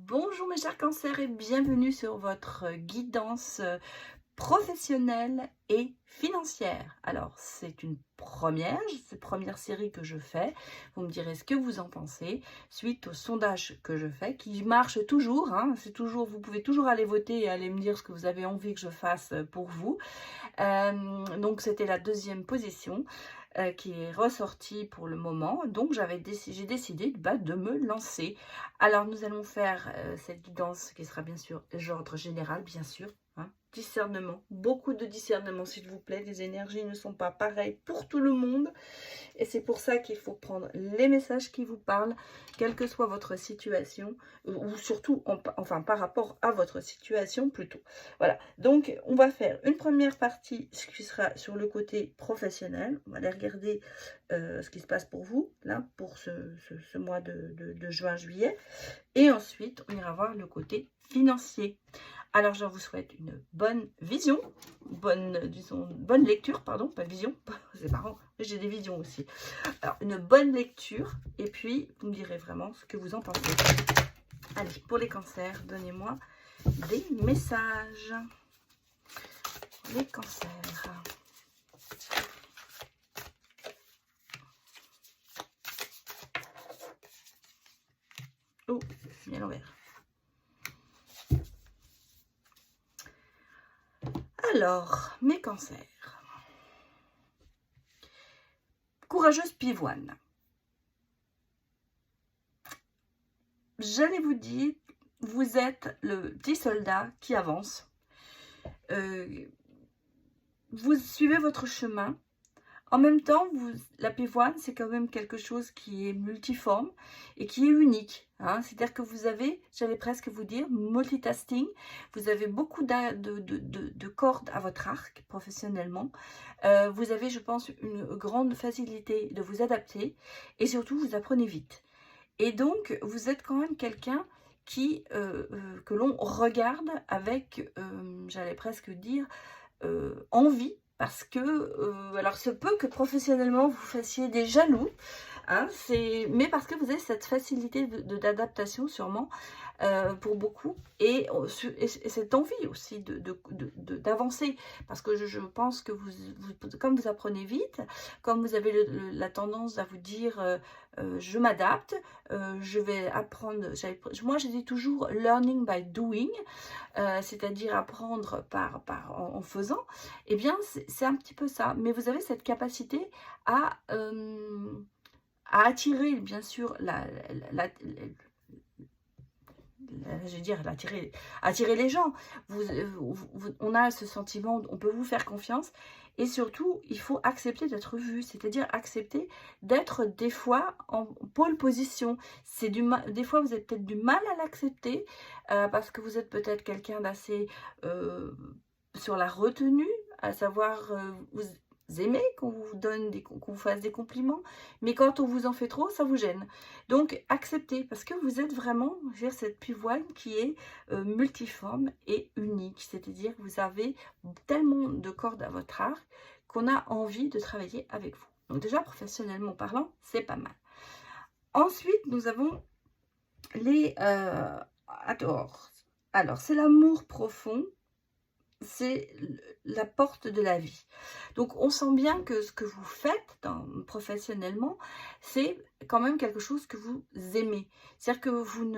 Bonjour mes chers cancers et bienvenue sur votre guidance professionnelle et financière. Alors c'est une première série que je fais. Vous me direz ce que vous en pensez suite au sondage que je fais qui marche toujours. C'est toujours, vous pouvez toujours aller voter et aller me dire ce que vous avez envie que je fasse pour vous. Donc c'était la deuxième position qui est ressortie pour le moment. Donc j'ai décidé de me lancer. Alors nous allons faire cette guidance qui sera bien sûr d'ordre général, bien sûr. Discernement, beaucoup de discernement s'il vous plaît. Les énergies ne sont pas pareilles pour tout le monde. Et c'est pour ça qu'il faut prendre les messages qui vous parlent, quelle que soit votre situation, ou surtout, enfin par rapport à votre situation plutôt. Voilà, donc on va faire une première partie qui sera sur le côté professionnel. On va aller regarder ce qui se passe pour vous, là, pour ce mois de juin-juillet. Et ensuite, on ira voir le côté financier. Alors, je vous souhaite une bonne vision, bonne lecture, pardon, pas vision, c'est marrant, j'ai des visions aussi. Alors, une bonne lecture, et puis, vous me direz vraiment ce que vous en pensez. Allez, pour les cancers, donnez-moi des messages. Les cancers. Oh, bien l'envers. Alors, mes cancers. Courageuse pivoine. J'allais vous dire, vous êtes le petit soldat qui avance. Vous suivez votre chemin. En même temps, la pivoine, c'est quand même quelque chose qui est multiforme et qui est unique. C'est-à-dire que vous avez, j'allais presque vous dire, multitasking. Vous avez beaucoup de cordes à votre arc professionnellement. Vous avez, je pense, une grande facilité de vous adapter et surtout, vous apprenez vite. Et donc, vous êtes quand même quelqu'un que l'on regarde avec, j'allais presque dire, envie. Parce que, alors se peut que professionnellement vous fassiez des jaloux, mais parce que vous avez cette facilité d'adaptation sûrement pour beaucoup, et cette envie aussi d'avancer, parce que je pense que comme vous apprenez vite, comme vous avez la tendance à vous dire je m'adapte, je vais apprendre, moi je dis toujours learning by doing, c'est-à-dire apprendre en faisant, eh bien c'est un petit peu ça. Mais vous avez cette capacité à attirer, bien sûr, je veux dire, attirer les gens. On a ce sentiment, on peut vous faire confiance. Et surtout, il faut accepter d'être vu, c'est-à-dire accepter d'être des fois en pole position. Des fois, vous avez peut-être du mal à l'accepter parce que vous êtes peut-être quelqu'un d'assez sur la retenue, à savoir, vous aimez qu'on vous donne qu'on vous fasse des compliments, mais quand on vous en fait trop, ça vous gêne. Donc, acceptez, parce que vous êtes vraiment, je veux dire, cette pivoine qui est multiforme et unique. C'est-à-dire que vous avez tellement de cordes à votre arc qu'on a envie de travailler avec vous. Donc déjà, professionnellement parlant, c'est pas mal. Ensuite, nous avons les... alors, c'est l'amour profond. C'est la porte de la vie. Donc, on sent bien que ce que vous faites professionnellement, c'est quand même quelque chose que vous aimez. C'est-à-dire que vous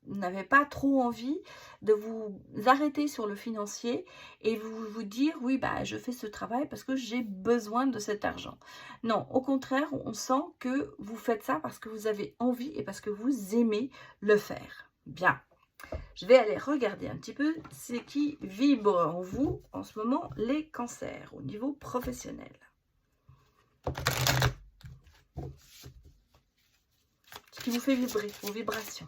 n'avez pas trop envie de vous arrêter sur le financier et vous dire, oui, bah, je fais ce travail parce que j'ai besoin de cet argent. Non, au contraire, on sent que vous faites ça parce que vous avez envie et parce que vous aimez le faire. Bien. Je vais aller regarder un petit peu ce qui vibre en vous en ce moment, les cancers au niveau professionnel. Ce qui vous fait vibrer, vos vibrations.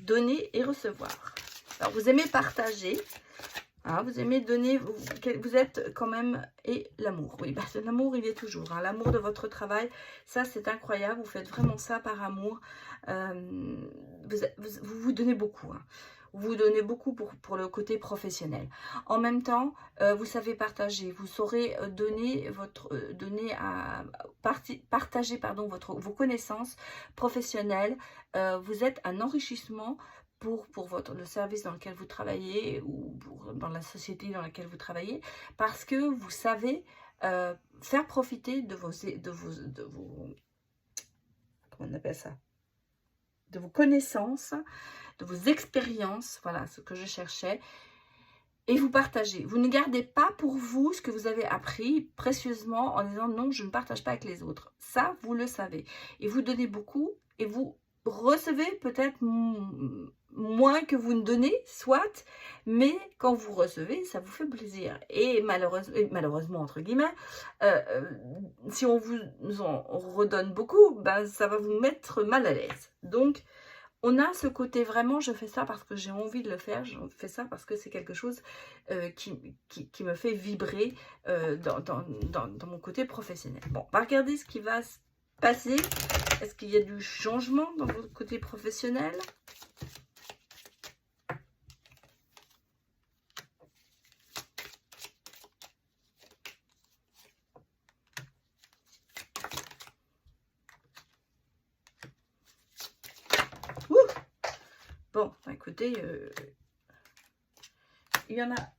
Donner et recevoir. Alors, vous aimez partager, vous aimez donner, vous êtes quand même, et l'amour. Oui, bah, l'amour, il est toujours. L'amour de votre travail, ça, c'est incroyable. Vous faites vraiment ça par amour. Vous vous donnez beaucoup. vous donnez beaucoup pour le côté professionnel. En même temps, vous savez partager, vous saurez partager pardon, vos connaissances professionnelles. Vous êtes un enrichissement pour le service dans lequel vous travaillez ou dans la société dans laquelle vous travaillez, parce que vous savez faire profiter de vos comment on appelle ça, de vos connaissances, de vos expériences, voilà ce que je cherchais, et vous partagez. Vous ne gardez pas pour vous ce que vous avez appris précieusement en disant non, je ne partage pas avec les autres. Ça, vous le savez. Et vous donnez beaucoup et vous recevez peut-être moins que vous ne donnez, soit, mais quand vous recevez, ça vous fait plaisir. Et malheureusement entre guillemets, si on vous en redonne beaucoup, ben, ça va vous mettre mal à l'aise. Donc, on a ce côté vraiment, je fais ça parce que j'ai envie de le faire, je fais ça parce que c'est quelque chose qui me fait vibrer dans mon côté professionnel. Bon, on va regarder ce qui va se passer. Est-ce qu'il y a du changement dans votre côté professionnel ? Ouh ! Bon, écoutez, il y en a...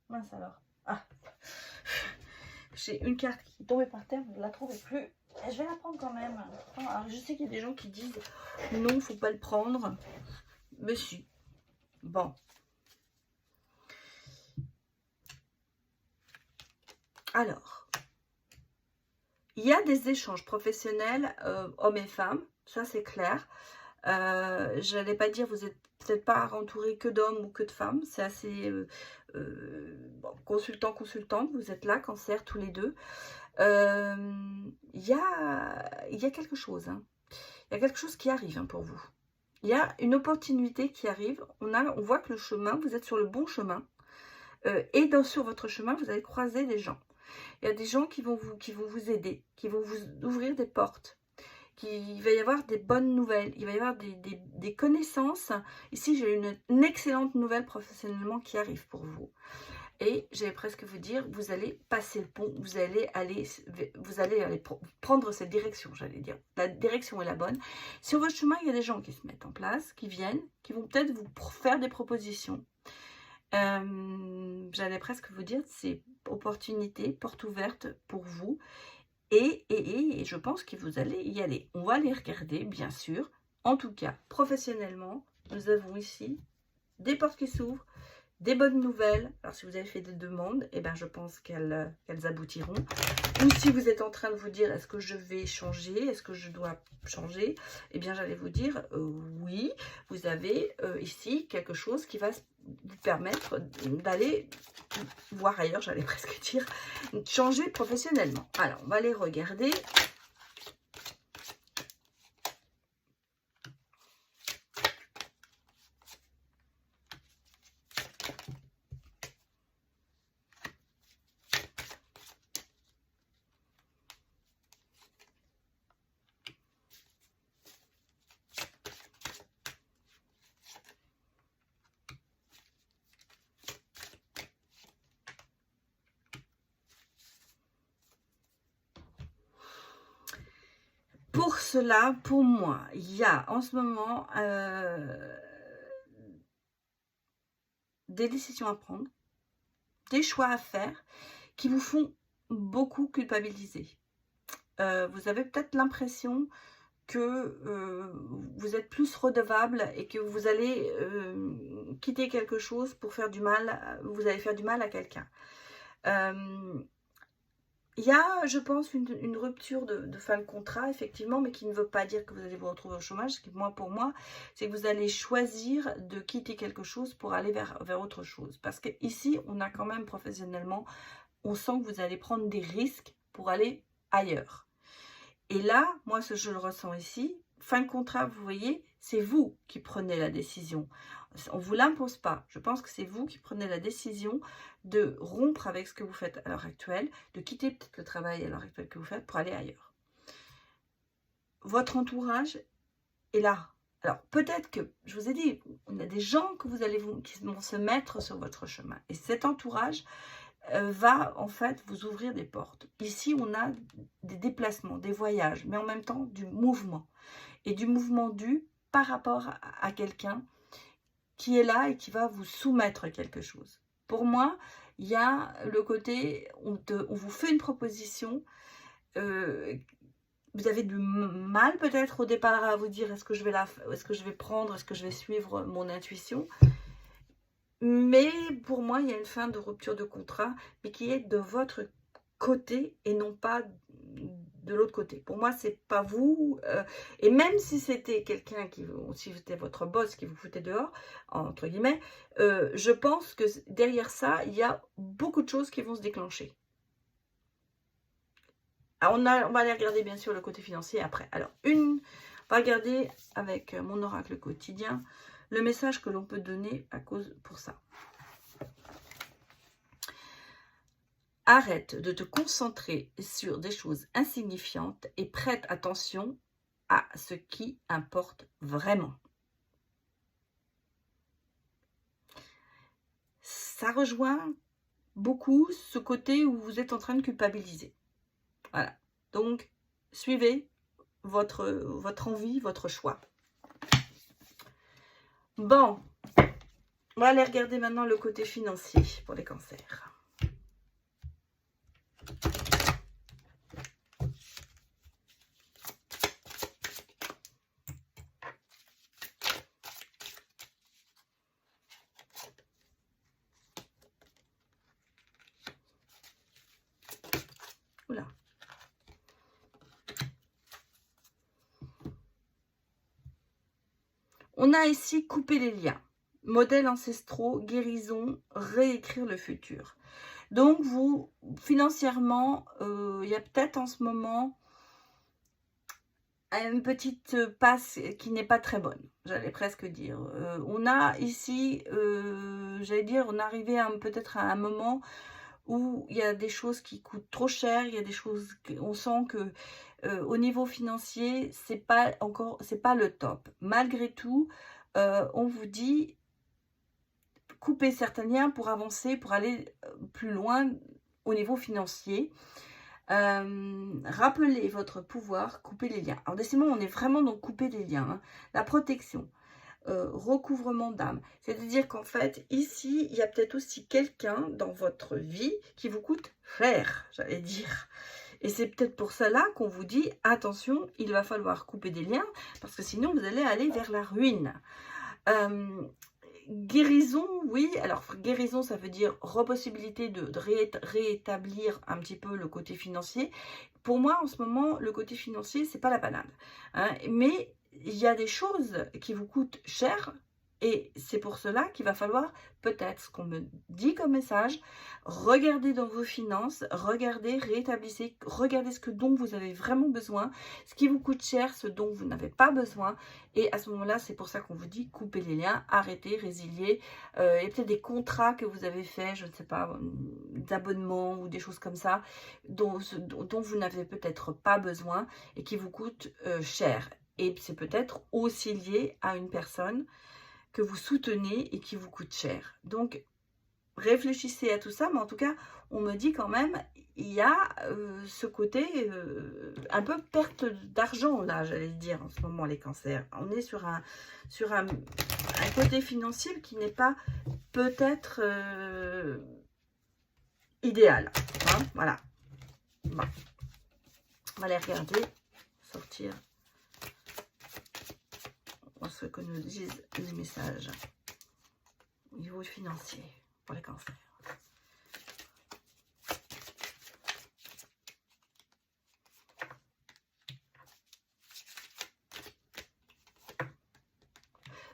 Mince alors. Ah, j'ai une carte qui est tombée par terre, je ne la trouvais plus. Je vais la prendre quand même. Alors, je sais qu'il y a des gens qui disent non, il ne faut pas le prendre. Mais si. Bon. Alors, il y a des échanges professionnels hommes et femmes, ça c'est clair. Je n'allais pas dire vous êtes peut-être pas entouré que d'hommes ou que de femmes, c'est assez bon, consultante, vous êtes là, cancer tous les deux. Il y a quelque chose, hein. Il y a quelque chose qui arrive, hein, pour vous. Il y a une opportunité qui arrive, on voit que le chemin, vous êtes sur le bon chemin, et sur votre chemin, vous allez croiser des gens. Il y a des gens qui vont vous aider, qui vont vous ouvrir des portes. Il va y avoir des bonnes nouvelles, il va y avoir des connaissances. Ici, j'ai une excellente nouvelle professionnellement qui arrive pour vous. Et j'allais presque vous dire, vous allez passer le pont, vous allez aller prendre cette direction, j'allais dire. La direction est la bonne. Sur votre chemin, il y a des gens qui se mettent en place, qui viennent, qui vont peut-être vous faire des propositions. J'allais presque vous dire, c'est opportunité, porte ouverte pour vous. Et je pense que vous allez y aller. On va les regarder, bien sûr. En tout cas, professionnellement, nous avons ici des portes qui s'ouvrent, des bonnes nouvelles. Alors, si vous avez fait des demandes, eh ben, je pense qu'elles aboutiront. Ou si vous êtes en train de vous dire, est-ce que je vais changer? Est-ce que je dois changer? Eh bien, j'allais vous dire, oui, vous avez ici quelque chose qui va vous permettre d'aller voir ailleurs, j'allais presque dire, changer professionnellement. Alors, on va les regarder. Pour cela, pour moi, il y a en ce moment des décisions à prendre, des choix à faire qui vous font beaucoup culpabiliser. Vous avez peut-être l'impression que vous êtes plus redevable et que vous allez quitter quelque chose pour faire du mal, vous allez faire du mal à quelqu'un. Il y a, je pense, une rupture de fin de contrat, effectivement, mais qui ne veut pas dire que vous allez vous retrouver au chômage. Pour moi, c'est que vous allez choisir de quitter quelque chose pour aller vers autre chose. Parce qu'ici, on a quand même professionnellement, on sent que vous allez prendre des risques pour aller ailleurs. Et là, moi, je le ressens ici, fin de contrat, vous voyez, c'est vous qui prenez la décision. On ne vous l'impose pas. Je pense que c'est vous qui prenez la décision de rompre avec ce que vous faites à l'heure actuelle, de quitter peut-être le travail à l'heure actuelle que vous faites pour aller ailleurs. Votre entourage est là. Alors, peut-être que, je vous ai dit, on a des gens que qui vont se mettre sur votre chemin. Et cet entourage va, en fait, vous ouvrir des portes. Ici, on a des déplacements, des voyages, mais en même temps, du mouvement. Et du mouvement dû par rapport à quelqu'un qui est là et qui va vous soumettre quelque chose. Pour moi, il y a le côté, on vous fait une proposition, vous avez du mal peut-être au départ à vous dire est-ce que je vais prendre, est-ce que je vais suivre mon intuition. Mais pour moi, il y a une fin de rupture de contrat, mais qui est de votre côté et non pas de l'autre côté. Pour moi, c'est pas vous. Et même si c'était quelqu'un si c'était votre boss qui vous foutait dehors, entre guillemets, je pense que derrière ça, il y a beaucoup de choses qui vont se déclencher. Alors, on va aller regarder bien sûr le côté financier après. Alors, on va regarder avec mon oracle quotidien le message que l'on peut donner pour ça. Arrête de te concentrer sur des choses insignifiantes et prête attention à ce qui importe vraiment. Ça rejoint beaucoup ce côté où vous êtes en train de culpabiliser. Voilà. Donc, suivez votre envie, votre choix. Bon, on va aller regarder maintenant le côté financier pour les cancers. Oula. On a ici coupé les liens. Modèles ancestraux, guérison, réécrire le futur. Donc, vous, financièrement, il y a peut-être en ce moment une petite passe qui n'est pas très bonne, j'allais presque dire. On a ici, j'allais dire, on est arrivé peut-être à un moment où il y a des choses qui coûtent trop cher, il y a des choses, on sent que au niveau financier, c'est pas le top. Malgré tout, on vous dit, couper certains liens pour avancer, pour aller plus loin au niveau financier. Rappelez votre pouvoir, couper les liens. Alors décidément, on est vraiment dans couper les liens. Hein. La protection, recouvrement d'âme. C'est-à-dire qu'en fait, ici, il y a peut-être aussi quelqu'un dans votre vie qui vous coûte cher, j'allais dire. Et c'est peut-être pour cela qu'on vous dit, attention, il va falloir couper des liens, parce que sinon, vous allez aller vers la ruine. Guérison, oui. Alors, guérison, ça veut dire repossibilité de réétablir un petit peu le côté financier. Pour moi, en ce moment, le côté financier, c'est pas la panade. Hein. Mais il y a des choses qui vous coûtent cher. Et c'est pour cela qu'il va falloir, peut-être, ce qu'on me dit comme message, regarder dans vos finances, regardez, rétablissez, regardez dont vous avez vraiment besoin, ce qui vous coûte cher, ce dont vous n'avez pas besoin. Et à ce moment-là, c'est pour ça qu'on vous dit, coupez les liens, arrêtez, résiliez. Il y a peut-être des contrats que vous avez faits, je ne sais pas, d'abonnement ou des choses comme ça, dont vous n'avez peut-être pas besoin et qui vous coûtent cher. Et c'est peut-être aussi lié à une personne que vous soutenez et qui vous coûte cher. Donc, réfléchissez à tout ça, mais en tout cas, on me dit quand même, il y a ce côté un peu perte d'argent, là, j'allais dire, en ce moment, les cancers. On est sur un côté financier qui n'est pas peut-être idéal. Hein, voilà. Bon. On va aller regarder, sortir ce que nous disent les messages au niveau financier pour les cancers.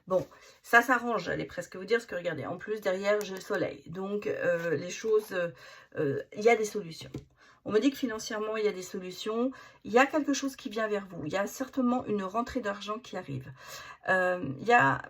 Bon, ça s'arrange, j'allais presque vous dire, parce que regardez, en plus derrière j'ai le soleil, donc les choses, il y a des solutions. On me dit que financièrement, il y a des solutions. Il y a quelque chose qui vient vers vous. Il y a certainement une rentrée d'argent qui arrive. Il y a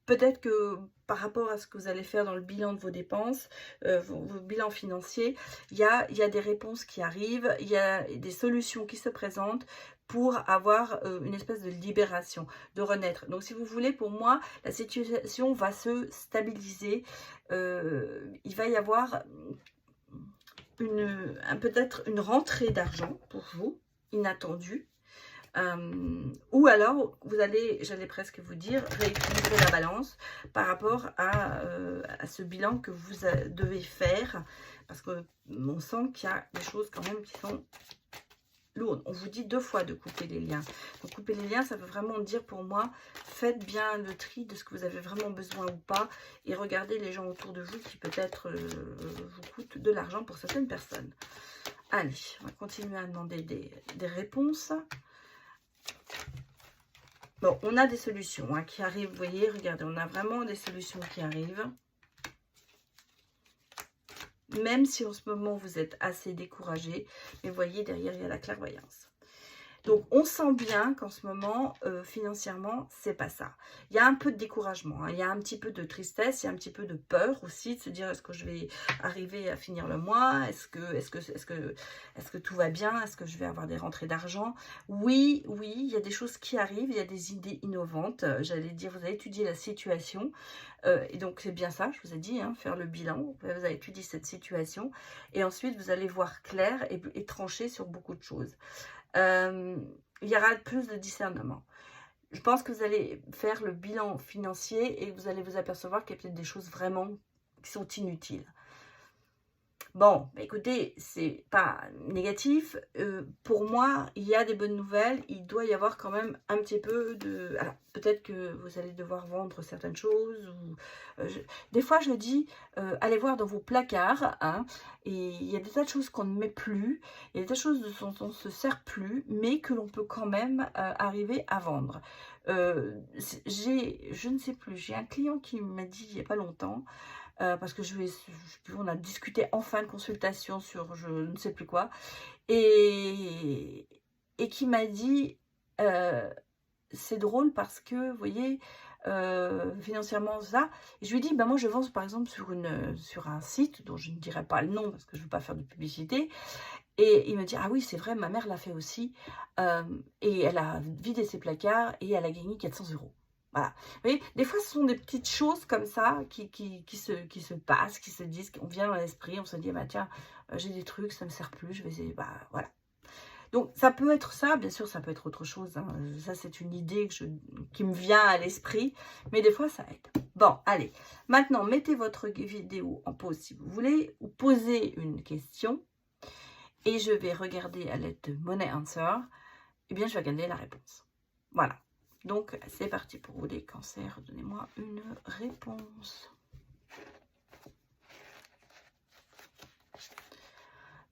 peut-être que par rapport à ce que vous allez faire dans le bilan de vos dépenses, vos bilans financiers, il y a des réponses qui arrivent. Il y a des solutions qui se présentent pour avoir une espèce de libération, de renaître. Donc, si vous voulez, pour moi, la situation va se stabiliser. Il va y avoir peut-être une rentrée d'argent pour vous, inattendue. Ou alors, vous allez, j'allais presque vous dire, rééquilibrer la balance par rapport à ce bilan que vous devez faire. Parce qu'on sent qu'il y a des choses quand même qui sont lourdes. On vous dit 2 fois de couper les liens. Donc, couper les liens, ça veut vraiment dire pour moi, faites bien le tri de ce que vous avez vraiment besoin ou pas. Et regardez les gens autour de vous qui peut-être vous coûtent de l'argent pour certaines personnes. Allez, on va continuer à demander des réponses. Bon, on a des solutions hein, qui arrivent, vous voyez, regardez, on a vraiment des solutions qui arrivent. Même si en ce moment, vous êtes assez découragé. Mais vous voyez, derrière, il y a la clairvoyance. Donc, on sent bien qu'en ce moment, financièrement, c'est pas ça. Il y a un peu de découragement, hein. Il y a un petit peu de tristesse, il y a un petit peu de peur aussi, de se dire, est-ce que je vais arriver à finir le mois? Est-ce que tout va bien? Est-ce que je vais avoir des rentrées d'argent? Oui, oui, il y a des choses qui arrivent, il y a des idées innovantes. J'allais dire, vous avez étudié la situation. Et donc, c'est bien ça, je vous ai dit, hein, faire le bilan. Vous avez étudié cette situation. Et ensuite, vous allez voir clair et trancher sur beaucoup de choses. Il y aura plus de discernement. Je pense que vous allez faire le bilan financier et vous allez vous apercevoir qu'il y a peut-être des choses vraiment qui sont inutiles. Bon, bah écoutez, c'est pas négatif. Pour moi, il y a des bonnes nouvelles. Il doit y avoir quand même un petit peu de... Alors, peut-être que vous allez devoir vendre certaines choses. Ou, des fois, je dis, allez voir dans vos placards. Hein, et il y a des tas de choses qu'on ne met plus. Il y a des tas de choses dont on ne se sert plus, mais que l'on peut quand même arriver à vendre. Je ne sais plus, j'ai un client qui m'a dit il n'y a pas longtemps, parce que on a discuté en fin de consultation sur je ne sais plus quoi, et qui m'a dit, c'est drôle parce que, vous voyez, financièrement ça, et je lui ai dit, ben moi je vends par exemple sur un site dont je ne dirai pas le nom parce que je ne veux pas faire de publicité, et il me dit, ah oui c'est vrai, ma mère l'a fait aussi, et elle a vidé ses placards et elle a gagné 400 €. Voilà. Vous voyez, des fois, ce sont des petites choses comme ça qui se passent, qui se disent, on vient dans l'esprit, on se dit, bah tiens, j'ai des trucs, ça ne me sert plus, je vais essayer, bah voilà. Donc, ça peut être ça, bien sûr, ça peut être autre chose. Hein. Ça, c'est une idée qui me vient à l'esprit, mais des fois, ça aide. Bon, allez. Maintenant, mettez votre vidéo en pause si vous voulez, ou posez une question, et je vais regarder à l'aide de Money Answer, et bien, je vais regarder la réponse. Voilà. Donc, c'est parti pour vous les cancers. Donnez-moi une réponse.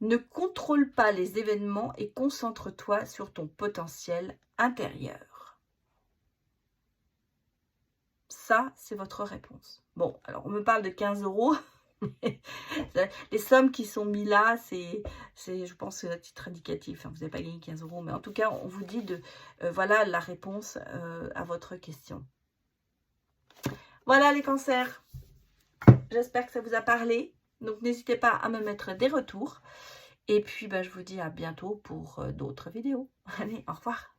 Ne contrôle pas les événements et concentre-toi sur ton potentiel intérieur. Ça, c'est votre réponse. Bon, alors, on me parle de 15 €. Les sommes qui sont mises là, c'est je pense, c'est à titre indicatif. Hein, vous n'avez pas gagné 15 €, mais en tout cas, on vous dit de voilà la réponse à votre question. Voilà les cancers. J'espère que ça vous a parlé. Donc, n'hésitez pas à me mettre des retours. Et puis, je vous dis à bientôt pour d'autres vidéos. Allez, au revoir.